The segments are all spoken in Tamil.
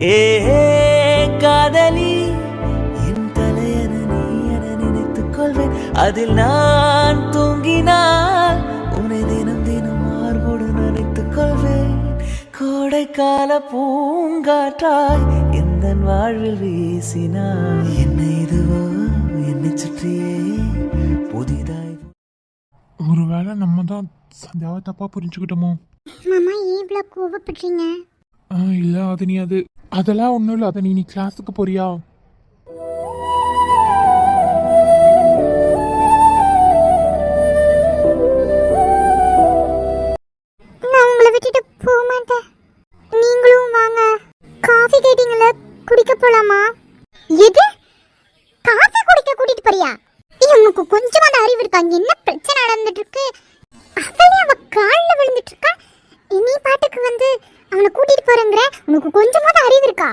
ஏ காதலி என் தலையன நீ என நினைத்துக் கொள்வேன். அதில் நான் தூங்கினால் உன்னை தினம் தினம் மார்போடு நினைத்துக் கொள்வேன். கோடைக்கால பூங்காற்றாய் எந்த வாழ்வில் வீசினாய். என்னை இதுவோ என்னை சுற்றியே புதிதாய். ஒருவேளை நம்ம தான் சந்தியாவை தப்பா புரிஞ்சுக்கிட்டோமோ? மாமா ஏன் இவ்வளோ கோவப்படுறீங்க? இல்லை அது நீ அதெல்லாம் ஒன்றும் இல்லை. அதை நீ கிளாஸுக்கு போறியா? நான் உங்களை விட்டுட்டு போக மாட்டேன். நீங்களும் வாங்க. காஃபி கேட்டீங்களா, குடிக்க போலாமா? எது? காஃபி குடிக்க கூட்டிட்டு போறியா? உனக்கு கொஞ்சமான அறிவு இருக்கா? என்ன பிரச்சனை நடந்துட்டு இருக்கு? அவளே அவ காலில் விழுந்துட்டு இருக்கா, நீ பாட்டுக்கு வந்து அவனை கூட்டிட்டு போறேங்கிற? உனக்கு கொஞ்சமாவது அறிவு இருக்கா?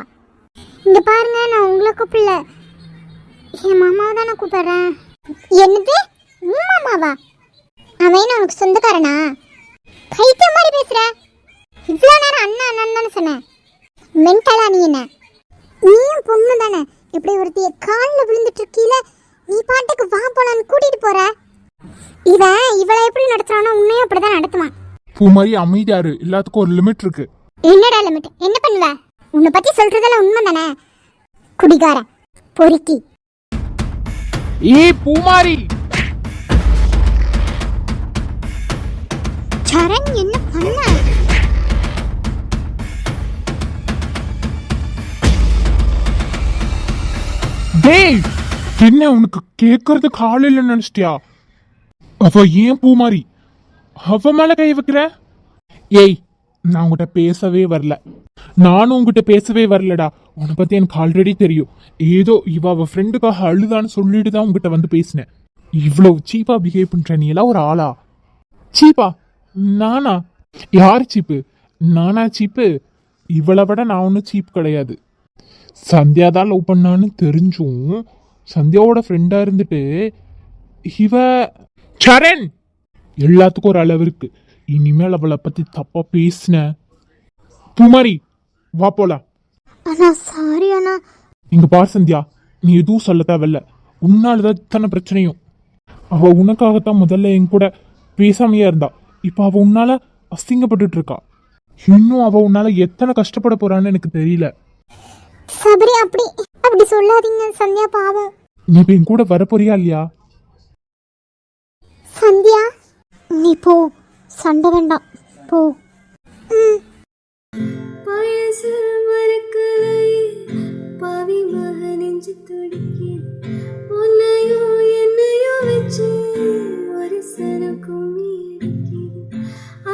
இங்க பாருங்க, நான் உங்களை கூப்பிடல, என் மாமாவை தான் நான் கூப்பிடுறேன். என்னது உன் மாமாவா? அவன் உனக்கு சொந்தக்காரனா? கைத்த மாதிரி பேசுற. இவ்வளோ நேரம் அண்ணா அண்ணன் சொன்னேன். மென்டலா நீ? என்ன நீயும் பொண்ணு தானே? இப்படி ஒருத்தைய காலில் விழுந்துட்டு இருக்கீல, நீ பாட்டுக்கு வா போலான்னு கூட்டிட்டு போற. இவளை எப்படி நடத்துறானோ உன்னையும் அப்படிதான் நடத்துவான். பூமாரி அமைதியாரு, எல்லாத்துக்கும் ஒரு லிமிட் இருக்கு. என்னடா லிமிட்? என்ன பண்ணுவ? உன்னை பத்தி சொல்றதெல்லாம் உண்மை தானே? குடிகார பொறுக்கி. பூமாரி சரண் என்ன பண்ண? டேய், என்ன உனக்கு கேட்கறது காலையில் நினைச்சிட்டியா? அவ ஏன் பூமாரி அவ மேல கை வைக்கிற? ஏய், நான் உங்ககிட்ட பேசவே வரல. நானும் உங்ககிட்ட பேசவே வரலடா. உன்னை பத்தி எனக்கு ஆல்ரெடி தெரியும். ஏதோ அவ ஃப்ரெண்டுக்காக அழுதான்னு சொல்லிட்டு தான் உங்ககிட்ட வந்து பேசினேன். இவ்வளவு சீப்பா பிஹேவ் பண்ற நீ எல்லாம் ஒரு ஆளா? சீப்பா? நானா? யார் சீப்பு? நானா சீப்பு? இவளை விட நான் ஒன்றும் சீப் கிடையாது. சந்தியா தான் லவ் பண்ணான்னு தெரிஞ்சும் சந்தியாவோட ஃப்ரெண்டா இருந்துட்டு இவ சரண், எல்லாத்துக்கும் ஒரு அளவு இருக்கு. இனிமேல் அவளை பத்தி தப்பா பேசின பூமாரி வா போலாம். அண்ணா சாரி அண்ணா. இங்க பார் சந்தியா, நீ எதுவும் சொல்ல தேவையில்ல. உன்னாலதான் இத்தனை பிரச்சனையும். அவ உனக்காகத்தான் முதல்ல என் கூட பேசாமையா இருந்தா. இப்ப அவ உன்னால அசிங்கப்பட்டு இருக்கா. இன்னும் அவ உன்னால எத்தனை கஷ்டப்பட போறான்னு எனக்கு தெரியல. சபரி அப்படி சொல்லாதீங்க சந்தியா, பாவம். நீ இப்ப என் கூட வரப்போறியா இல்லையா? சந்தியா நீ போ, சண்டை வேண்டாம், போ. பயசு மறுக்கலை பாவி மகனெஞ்சு துடிக்க உன்னையோ என்னையோ வச்சு ஒரு சனக்கும்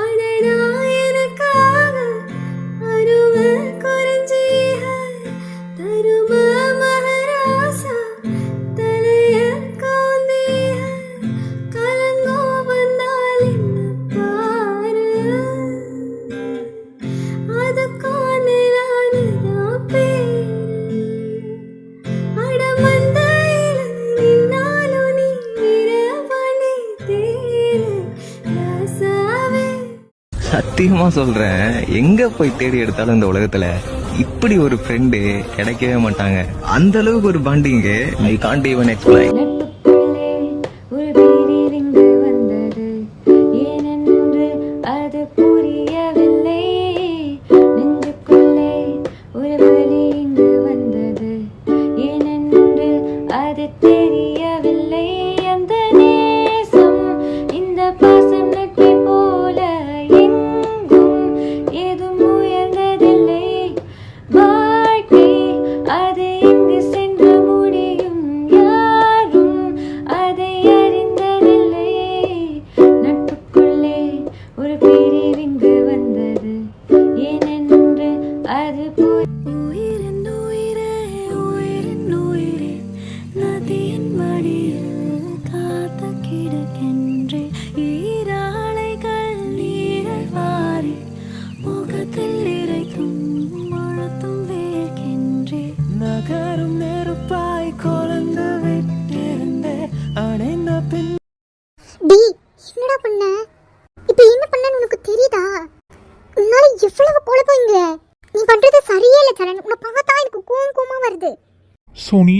அடடா எனக்காக அருமை குறைஞ்சீக தரும மகராசா தலைய கவுந்தீக கலங்கோ வந்தால் என்ன பாரு அதுக்கான நானுதான் பேரு அடமந்தையில நின்னாலும் நீ விரவணி தேரு ராசாவே. சத்தியமா சொல்றேன், எங்க போய் தேடி எடுத்தாலும் இந்த உலகத்துல இப்படி ஒரு ஃப்ரெண்டு கிடைக்கவே மாட்டாங்க. அந்த அளவுக்கு ஒரு bonding I can't even explain. நட்புக்குள்ளே ஒரு பிரிவிங்கு வந்தது, ஏனென்று அது புரியவில்லை. நெஞ்சுக்குள்ளே ஒரு வலி இங்கு வந்தது, ஏனென்று அது தெரியவில்லை. அந்த நேசம் இந்த பாசம் நட்பை போல எங்கும் ஏதும் உயர்ந்ததில்லை. வாழ்க்கை அது எங்கு சென்று முடியும், யாரும் அதை அறிந்ததில்லை. நட்புக்குள்ளே ஒரு பிரிவிங்கு வந்தது, ஏனென்று அது உயிரின் உயிரே உயிரின் உயிரே நதியின் மடியில் காத்த கிடக்கின்றே ஈராளைகள் நீரை வாரி முகத்தில் இறைத்தும் முழத்தும் வேர்க்கின்றே நகரும் நெருப்பாய் கொலந்து விட்டிருந்தே அணைந்த பின். டி என்னடா பண்ண? இப்போ என்ன பண்ணன்னு உனக்கு தெரியுதா? உன்னால எவ்வளவு போல போயிங்க. நீ பண்றது சரியே இல்லை சரண். உன்னை பார்த்தா எனக்கு கோவமா வருது. சோனி,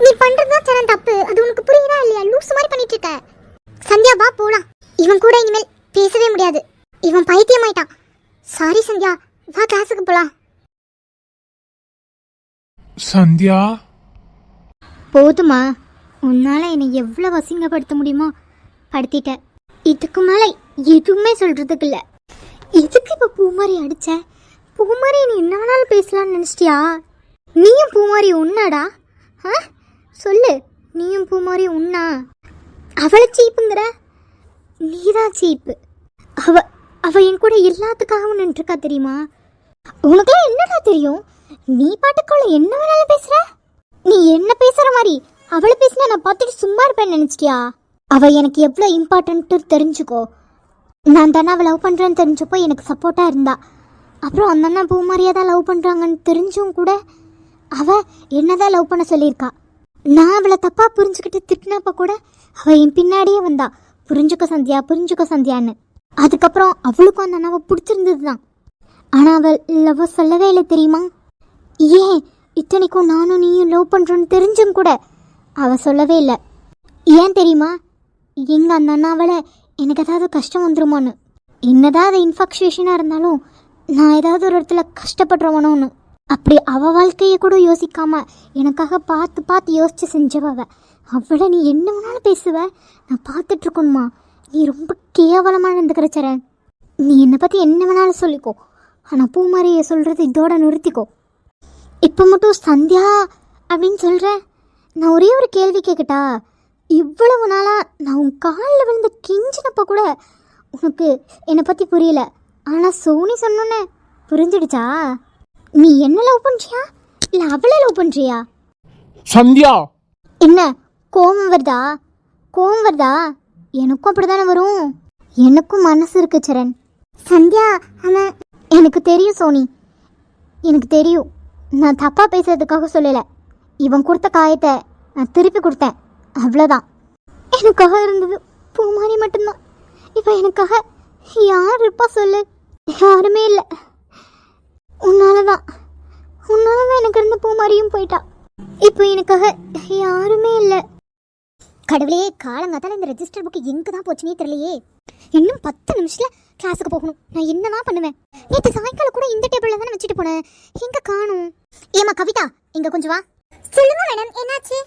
நீ பண்றதுதான் சரண் தப்பு. அது உனக்கு புரியுதா இல்லையா? லூஸ் மாதிரி பண்ணிட்டு இருக்க. சந்தியா வா போலாம். இவன் கூட இனிமேல் பேசவே முடியாது. இவன் பைத்தியமாயிட்டான். சாரி சந்தியா, வா கிளாஸுக்கு போலாம். சந்தியா. போதுமா? உன்னால என்னை எவ்வளவு அசிங்கப்படுத்த முடியுமோ படுத்திட்ட. இதுக்கு மேல எதுவுமே சொல்றதுக்கு இல்ல. எதுக்கு இப்ப பூமாரி அடிச்ச? பூமாரி நீ என்ன வேணாலும் பேசலாம்னு நினைச்சிட்டியா? நீயும் பூமாரி உன்னாடா? சொல்லு, நீயும் பூமாரி உன்னா? அவளை சீப்புங்கிற? நீதான் சீப்பு. அவ அவ என் கூட எல்லாத்துக்காகவும் நின்றுருக்கா தெரியுமா? உனக்குலாம் என்னடா தெரியும்? நீ பாட்டுக்குள்ள என்ன வேணாலும் பேசுற. நீ என்ன பேசுற மாதிரி அவளை பேசினா நான் பார்த்துட்டு சும்மா இருப்பேன்னு நினைச்சிட்டியா? அவ எனக்கு எவ்வளோ இம்பார்ட்டன்ட்டு தெரிஞ்சுக்கோ. நான் தானே அவள் லவ் பண்ணுறேன்னு தெரிஞ்சப்போ எனக்கு சப்போர்ட்டாக இருந்தா. அப்புறம் அந்த அண்ணா பூமாரியாக தான் லவ் பண்ணுறாங்கன்னு தெரிஞ்சும் கூட அவள் என்னதான் லவ் பண்ண சொல்லியிருக்கா. நான் அவளை தப்பாக புரிஞ்சுக்கிட்டு திட்டினப்போ கூட அவள் என் பின்னாடியே வந்தா, புரிஞ்சுக்கோ சந்தியான்னு. அதுக்கப்புறம் அவளுக்கும் அந்த அண்ணாவை பிடிச்சிருந்தது தான். ஆனால் அவள் லவ் சொல்லவே இல்லை தெரியுமா? ஏன் இத்தனைக்கும் நானும் நீயும் லவ் பண்ணுறோன்னு தெரிஞ்சும் கூட அவள் சொல்லவே இல்லை. ஏன் தெரியுமா? எங்க அந்த அண்ணாவளை எனக்கு ஏதாவது கஷ்டம் வந்துருமோன்னு. என்னதான் இன்ஃபெக்ஷேஷனாக இருந்தாலும் நான் ஏதாவது ஒரு இடத்துல கஷ்டப்படுறவனோன்னு. அப்படி அவள் வாழ்க்கையை கூட யோசிக்காம எனக்காக பார்த்து யோசிச்சு செஞ்சவ. அவளை நீ என்ன வேணாலும் பேசுவ, நான் பார்த்துட்ருக்கணுமா? நீ ரொம்ப கேவலமாக நடந்துக்கிற சரண். நீ என்னை பற்றி என்ன வேணாலும் சொல்லிக்கோ, ஆனால் பூமாரியை சொல்கிறது இதோட நிறுத்திக்கோ. இப்போ மட்டும் சந்தியா அப்படின்னு சொல்கிறேன். நான் ஒரே ஒரு கேள்வி கேட்கட்டா? இவ்வளவு நாளாக நான் உன் காலில் விழுந்து கெஞ்சினப்போ கூட உனக்கு என்னை பற்றி புரியல. ஆனால் சோனி சொன்னோன்னே புரிஞ்சிடுச்சா? நீ என்ன லவ் பண்ணுறியா இல்லை அவளை லவ் பண்ணுறியா? சந்தியா. என்ன கோவம் வருதா? எனக்கும் அப்படி தானே வரும். எனக்கும் மனசு இருக்கு சரண். சந்தியா அவன் எனக்கு தெரியும் சோனி, எனக்கு தெரியும். நான் தப்பாக பேசுறதுக்காக சொல்லலை. இவன் கொடுத்த காயத்தை நான் திருப்பி கொடுத்தேன், அவ்வளோதான். எனக்காக இருந்தது பூமாரி மட்டும்தான். இப்போ எனக்காக யார் இருப்பா சொல்லு? யாருமே இல்லை. உன்னால தான் எனக்கு இருந்த பூமாரியும் போயிட்டா. இப்போ எனக்காக யாருமே இல்லை. கடவுளே, காலங்காத்தால இந்த ரெஜிஸ்டர் புக்கு எங்கே தான் போச்சுனே தெரியலையே. இன்னும் 10 நிமிஷத்தில் கிளாஸுக்கு போகணும். நான் என்னதான் பண்ணுவேன்? நேற்று சாயங்காலம் கூட இந்த டேபிளில் தானே வச்சுட்டு போனேன், எங்கே காணும்? ஏமா கவிதா, இங்கே கொஞ்சம் வா. சொல்லுங்க மேடம், என்னாச்சு?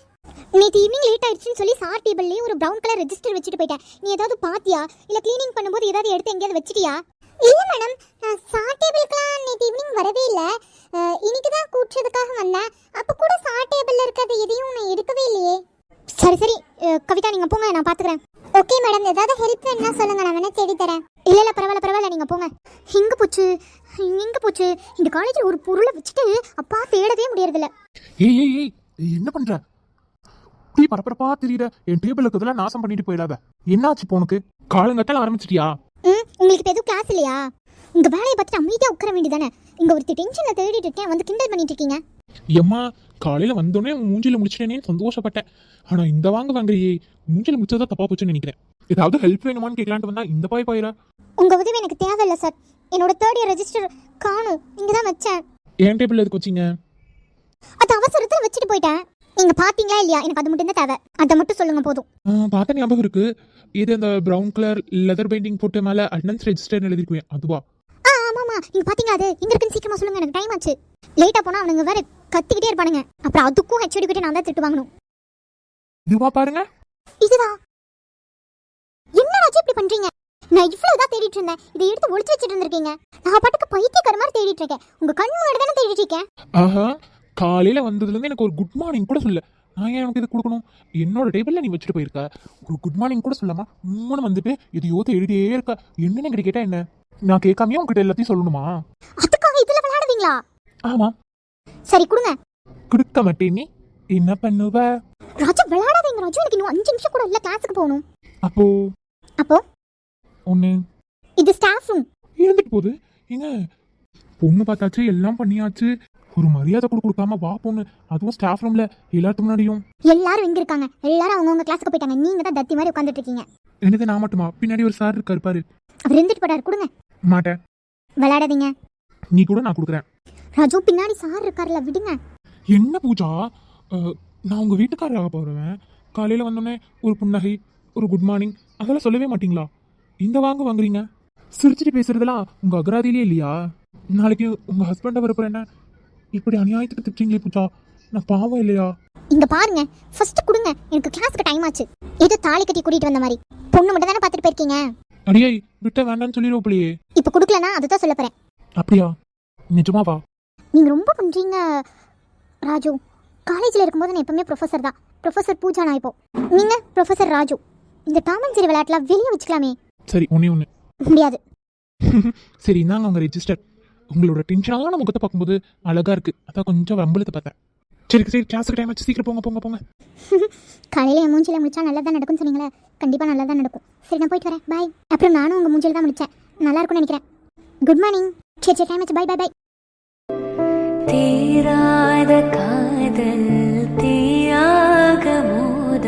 நேற்று ஈவினிங் லேட் ஆயிடுச்சுன்னு சொல்லி சார் டேபிள்லேயே ஒரு ப்ரௌன் கலர் ரெஜிஸ்டர் வச்சுட்டு போயிட்டேன். நீ ஏதாவது பாத்தியா? இல்லை க்ளீனிங் பண்ணும்போது ஏதாவது எடுத்து எங்கேயாவது வச்சிட்டியா? இல்லை மேடம், நான் சார் டேபிளுக்குலாம் நேற்று ஈவினிங் வரவே இல்லை. இன்னைக்கு தான் கூட்டுறதுக்காக வந்தேன். அப்போ கூட சார் டேபிளில் இருக்கிறது எதையும் நான் எடுக்கவே இல்லையே. சரி கவிதா, நீங்கள் போங்க, நான் பார்த்துக்கிறேன். ஓகே மேடம், ஏதாவது ஹெல்ப் வேணும்னா சொல்லுங்கள், நான் வேணா தேடி தரேன். இல்லை பரவாயில்ல, நீங்கள் போங்க. எங்கே போச்சு இந்த காலேஜில் ஒரு பொருளை வச்சுட்டு அப்பா தேடவே முடியறதில்ல. ஏய் என்ன பண்ற? டீ பரபரப்பா தெரியுற. என் டேபிளுக்கு இதெல்லாம் நாசம் பண்ணிட்டு போயிடாத. என்னாச்சு இப்போ உனக்கு? காலங்கட்டால ஆரம்பிச்சிட்டியா? உங்களுக்கு இப்போ எதுவும் கிளாஸ் இல்லையா? உங்கள் வேலையை பார்த்துட்டு அமைதியாக உட்கார வேண்டியதானே? இங்கே ஒருத்தி டென்ஷனில் தேடிட்டு இருக்கேன், வந்து கிண்டல் பண்ணிட்டு இருக்கீங்க. எம்மா, காலையில வந்தோடனே மூஞ்சில முடிச்சிட்டேனேன்னு சந்தோஷப்பட்டேன். ஆனா இந்த வாங்குறியே, மூஞ்சில முடிச்சதா தப்பா போச்சுன்னு நினைக்கிறேன். ஏதாவது ஹெல்ப் வேணுமான்னு கேட்கலான்ட்டு வந்தா இந்த பாயிரா. உங்க உதவி எனக்கு தேவையில்லை சார். என்னோட 3rd இயர் ரெஜிஸ்டர் காணும், இங்கே தான் வச்சேன். என் டேபிள் எதுக்கு வச்சிங்க? அது அவசரத்தில் வச்சுட்டு போயிட்டேன். நீங்க பாத்தீங்களா இல்லையா? எனக்கு அது மட்டும் தான் தேவை. அதை மட்டும் சொல்லுங்க போதும். பார்த்த ஞாபகம் இருக்கு. இது அந்த ப்ரௌன் கலர் லெதர் பெயிண்டிங் போட்டு மேல அட்டெண்டன்ஸ் ரெஜிஸ்டர் எழுதிருக்கேன், அதுவா? ஆமாமா, நீங்க பாத்தீங்களா? அது எங்க இருக்குன்னு சீக்கிரமா சொல்லுங்க, எனக்கு டைம் ஆச்சு. லேட்டா போனா அவனுங்க வேற கத்திக்கிட்டே இருப்பானுங்க. அப்புறம் அதுக்கும் ஹெச்ஓடி கிட்ட நான் தான் திட்டு வாங்கணும். இதுவா பாருங்க. இதுதான். என்னடாச்சு இப்படி பண்றீங்க? நான் இவ்வளவுதான் தேடிட்டு இருந்தேன், இதை எடுத்து ஒளிச்சு வச்சுட்டு இருந்திருக்கீங்க. நான் பாட்டுக்கு பைத்தியக்கார மாதிரி தேடிட்டு இருக்கேன். உங்க கண் முன்னாடி தானே தேடிட்டு இருக்கேன். ஆஹா, காலையில வந்ததுல இருந்து எனக்கு ஒரு குட் மார்னிங் கூட சொல்ல. நான் ஏன் எனக்கு இது கொடுக்கணும்? என்னோட டேபிள்ல நீ வச்சுட்டு போயிருக்க, ஒரு குட் மார்னிங் கூட சொல்லாமா மூணு வந்துட்டு எதையோ தேடிட்டே இருக்க. என்னன்னு என்கிட்ட கேட்டா என்ன? நான் கேட்காமயே உங்ககிட்ட எல்லாத்தையும் சொல்லணுமா? அதுக்காக இதுல விளையாடுவீங்களா? ஆமா. சரி கொடுங்க. கொடுக்க மாட்டேன். நீ என்ன பண்ணுவ? ராஜு விளையாடாதீங்க ராஜு, எனக்கு இன்னும் 5 நிமிஷம் கூட இல்ல கிளாஸுக்கு போகணும். அப்போ ஒண்ணு இது ஸ்டாஃப் ரூம் இருந்துட்டு போகுது. ஏங்க, பொண்ணு பார்த்தாச்சு, எல்லாம் பண்ணியாச்சு, ஒரு மரியாதை கூட கொடுக்காம வா பொண்ணு, அதுவும் ஸ்டாஃப் ரூம்ல எல்லாத்துக்கு முன்னாடியும். எல்லாரும் எங்க இருக்காங்க? எல்லாரும் அவங்கவுங்க கிளாஸுக்கு போயிட்டாங்க. நீங்க தான் தத்தி மாதிரி உட்காந்துட்டு இருக்கீங்க. என்னது நான் மட்டுமா? பின்னாடி ஒரு சார் இருக்காரு பாரு. அவர் இருந்துட்டு போறாரு, கொடுங்க. மாட்டேன். விளையாடாதீங்க. நீ கூட, நான் கொடுக்குறேன். ராஜு பின்னாடி சார் இருக்கார்ல, விடுங்க. என்ன பூஜா, நான் உங்க வீட்டுக்காரராக போறேன். காலையில வந்தோடனே ஒரு புன்னகை, ஒரு குட் மார்னிங் அதெல்லாம் சொல்லவே மாட்டீங்களா? இந்த வாங்குறீங்க. சிரிச்சிட்டு பேசுறதெல்லாம் உங்க அகராதியிலே இல்லையா? நாளைக்கு உங்க ஹஸ்பண்டை வரப்போ என்ன இப்படி அநியாயத்துக்கு திட்டுறீங்களே பூஜா, நான் பாவம் இல்லையா? இங்க பாருங்க, ஃபர்ஸ்ட் கொடுங்க, எனக்கு கிளாஸ்க்கு டைம் ஆச்சு. ஏதோ தாலி கட்டி கூட்டிட்டு வந்த மாதிரி. பொண்ணு மட்டும் தானே பார்த்துட்டு போயிருக்கீங்க. அடியே விட்ட வேண்டான்னு சொல்லிடுவோப்பிலையே. இப்போ கொடுக்கலனா அதுதான் சொல்ல போறேன். அப்படியா? நிஜமாவா? நீங்க ரொம்ப பண்றீங்க ராஜு. காலேஜில் இருக்கும்போது நான் எப்பவுமே ப்ரொஃபஸர் தான். ப்ரொஃபஸர் பூஜா நான் இப்போ. நீங்க ப்ரொஃபஸர் ராஜு. இந்த டாம் அண்ட் ஜெரி விளையாட்டுலாம் வெளியே வச்சுக்கலாமே. சரி, ஒன்று முடியாது. சரி, இந்தாங்க உங்க ரெஜிஸ்டர். உங்களோட டென்ஷனான முகத்தை பார்க்கும்போது அழகா இருக்கு, அதான் கொஞ்சம் வம்பளத்தை பார்த்தேன். சரி சரி, கிளாஸுக்கு டைம் ஆச்சு, சீக்கிரம் போங்க போங்க போங்க. காலையில் என் மூஞ்சியில் முடிச்சா நல்லா தான் நடக்கும்னு சொன்னீங்களே, கண்டிப்பாக நல்லா தான் நடக்கும். சரி, நான் போயிட்டு வரேன், பாய். அப்புறம் நானும் உங்கள் மூஞ்சியில் தான் முடித்தேன், நல்லா இருக்கும்னு நினைக்கிறேன். Good morning. சரி சரி, டைம் ஆச்சு, பாய் பாய் பாய். தீராத காதல் தீயாக மோத